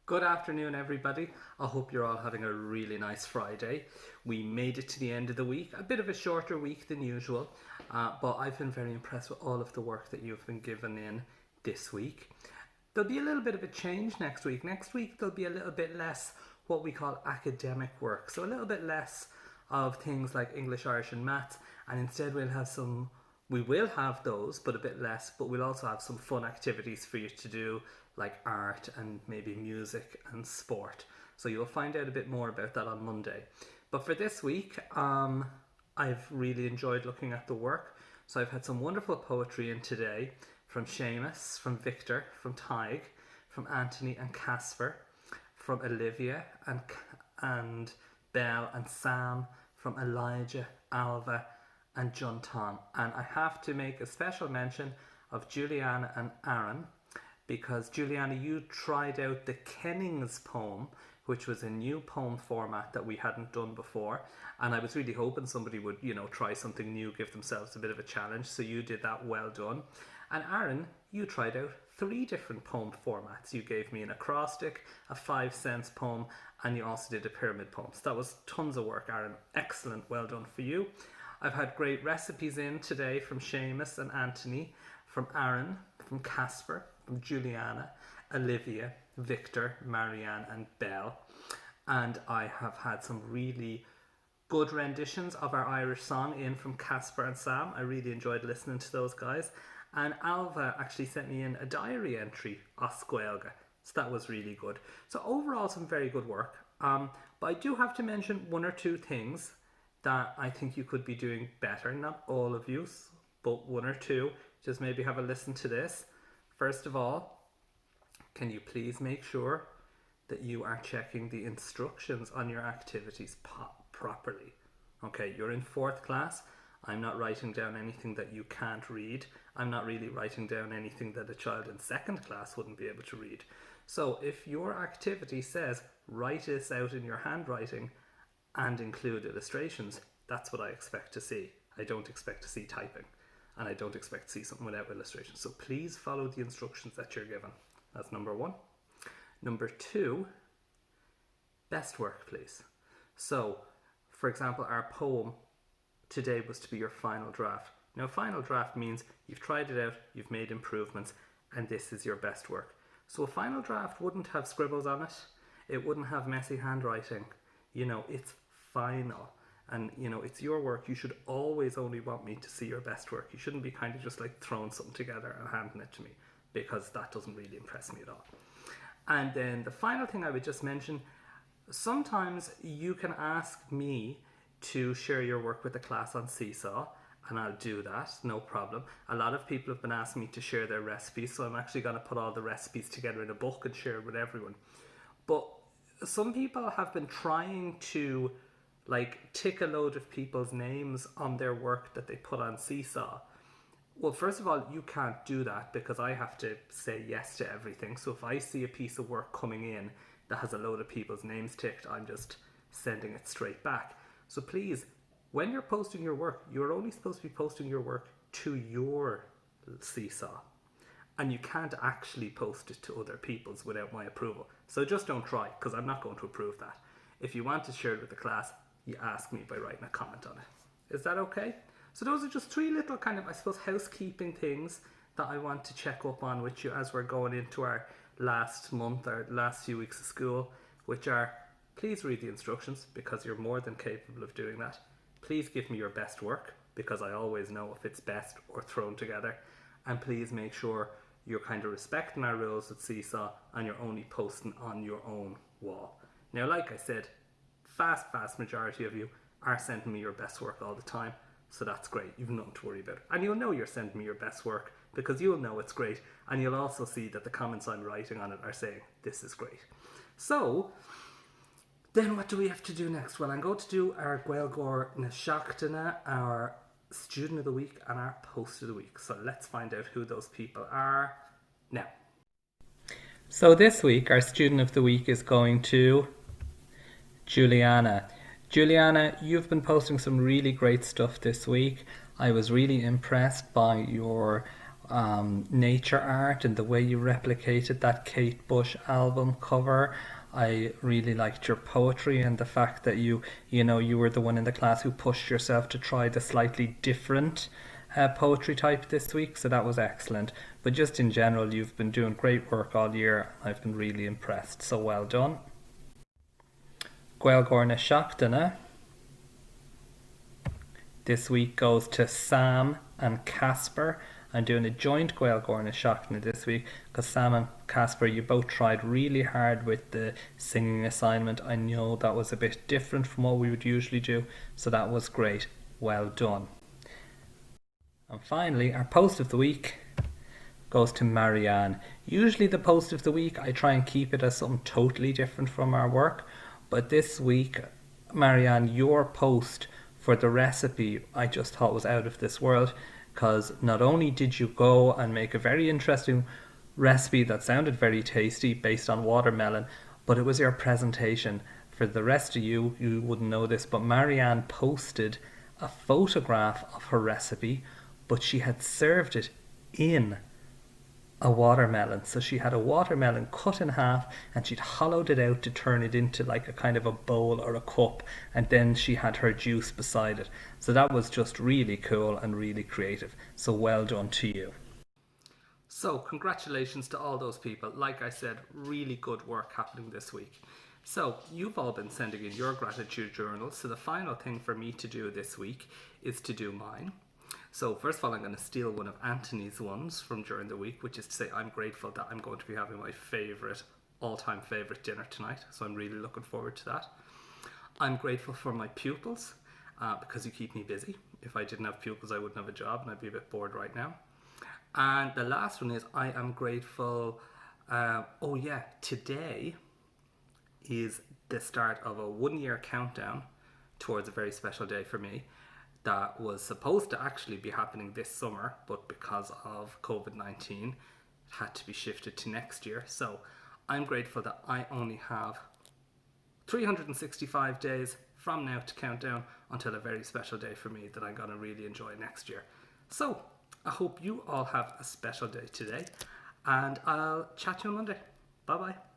Good afternoon, everybody. I hope you're all having a really nice Friday. We made it to the end of the week, a bit of a shorter week than usual, but I've been very impressed with all of the work that you've been given in this week. There'll be a little bit of a change next week. Next week, there'll be a little bit less what we call academic work, so a little bit less of things like English, Irish, and maths, and instead we will have those, but a bit less, but we'll also have some fun activities for you to do, like art and maybe music and sport. So you'll find out a bit more about that on Monday. But for this week, I've really enjoyed looking at the work. So I've had some wonderful poetry in today from Seamus, from Victor, from Tig, from Anthony and Casper, from Olivia and Belle and Sam, from Elijah, Alva, and John Tom. And I have to make a special mention of Juliana and Aaron, because Juliana, you tried out the Kennings poem, which was a new poem format that we hadn't done before, and I was really hoping somebody would, try something new, give themselves a bit of a challenge, so you did that. Well done. And Aaron, you tried out 3 different poem formats. You gave me an acrostic, a 5 cents poem, and you also did a pyramid poem. So that was tons of work, Aaron. Excellent. Well done for you. I've had great recipes in today from Seamus and Anthony, from Aaron, from Casper, from Juliana, Olivia, Victor, Marianne, and Belle. And I have had some really good renditions of our Irish song in from Casper and Sam. I really enjoyed listening to those guys. And Alva actually sent me in a diary entry, Oscuelga. So that was really good. So overall, some very good work. But I do have to mention 1 or 2 things that I think you could be doing better. Not all of you, but 1 or 2. Just maybe have a listen to this. First of all, can you please make sure that you are checking the instructions on your activities properly? Okay, you're in 4th class. I'm not writing down anything that you can't read. I'm not really writing down anything that a child in 2nd class wouldn't be able to read. So if your activity says write this out in your handwriting and include illustrations, that's what I expect to see. I don't expect to see typing. And I don't expect to see something without illustrations. So please follow the instructions that you're given. That's number 1. Number 2, best work, please. So, for example, our poem today was to be your final draft. Now, final draft means you've tried it out, you've made improvements, and this is your best work. So a final draft wouldn't have scribbles on it. It wouldn't have messy handwriting. It's final. And it's your work. You should always only want me to see your best work. You shouldn't be kind of just like throwing something together and handing it to me, because that doesn't really impress me at all. And then the final thing I would just mention, sometimes you can ask me to share your work with the class on Seesaw, and I'll do that, no problem. A lot of people have been asking me to share their recipes, so I'm actually going to put all the recipes together in a book and share it with everyone. But some people have been trying to tick a load of people's names on their work that they put on Seesaw. Well, first of all, you can't do that because I have to say yes to everything. So if I see a piece of work coming in that has a load of people's names ticked, I'm just sending it straight back. So please, when you're posting your work, you're only supposed to be posting your work to your Seesaw. And you can't actually post it to other people's without my approval. So just don't try, because I'm not going to approve that. If you want to share it with the class, you ask me by writing a comment on it. Is that okay? So those are just 3 little kind of, I suppose, housekeeping things that I want to check up on with you as we're going into our last month, or last few weeks of school, which are, please read the instructions, because you're more than capable of doing that. Please give me your best work, because I always know if it's best or thrown together. And please make sure you're kind of respecting our rules at Seesaw, and you're only posting on your own wall. Now, like I said, vast majority of you are sending me your best work all the time, so that's great. You've nothing to worry about. And you'll know you're sending me your best work because you'll know it's great, and you'll also see that the comments I'm writing on it are saying this is great. So then what do we have to do next? Well, I'm going to do our Gaelgore na Seachtaine, our student of the week, and our post of the week. So let's find out who those people are now. So this week our student of the week is going to Juliana. Juliana, you've been posting some really great stuff this week. I was really impressed by your nature art and the way you replicated that Kate Bush album cover. I really liked your poetry and the fact that you were the one in the class who pushed yourself to try the slightly different poetry type this week, so that was excellent. But just in general, you've been doing great work all year. I've been really impressed, so well done. Gael Gorna Seachtainna this week goes to Sam and Casper. I'm doing a joint Gael Gorna Seachtainna this week because Sam and Casper, you both tried really hard with the singing assignment. I know that was a bit different from what we would usually do, so that was great. Well done. And finally, our post of the week goes to Marianne. Usually the post of the week, I try and keep it as something totally different from our work. But this week, Marianne, your post for the recipe I just thought was out of this world, because not only did you go and make a very interesting recipe that sounded very tasty based on watermelon, but it was your presentation. For the rest of you wouldn't know this, but Marianne posted a photograph of her recipe, but she had served it in a watermelon. So she had a watermelon cut in half and she'd hollowed it out to turn it into like a kind of a bowl or a cup, and then she had her juice beside it. So that was just really cool and really creative. So well done to you. So congratulations to all those people. Like I said, really good work happening this week. So you've all been sending in your gratitude journals. So the final thing for me to do this week is to do mine. So first of all, I'm going to steal one of Anthony's ones from during the week, which is to say I'm grateful that I'm going to be having my all-time favourite dinner tonight. So I'm really looking forward to that. I'm grateful for my pupils because you keep me busy. If I didn't have pupils, I wouldn't have a job and I'd be a bit bored right now. And the last one is I am grateful. Today is the start of a 1-year countdown towards a very special day for me that was supposed to actually be happening this summer, but because of COVID-19, it had to be shifted to next year. So I'm grateful that I only have 365 days from now to count down until a very special day for me that I'm going to really enjoy next year. So I hope you all have a special day today, and I'll chat to you on Monday. Bye bye.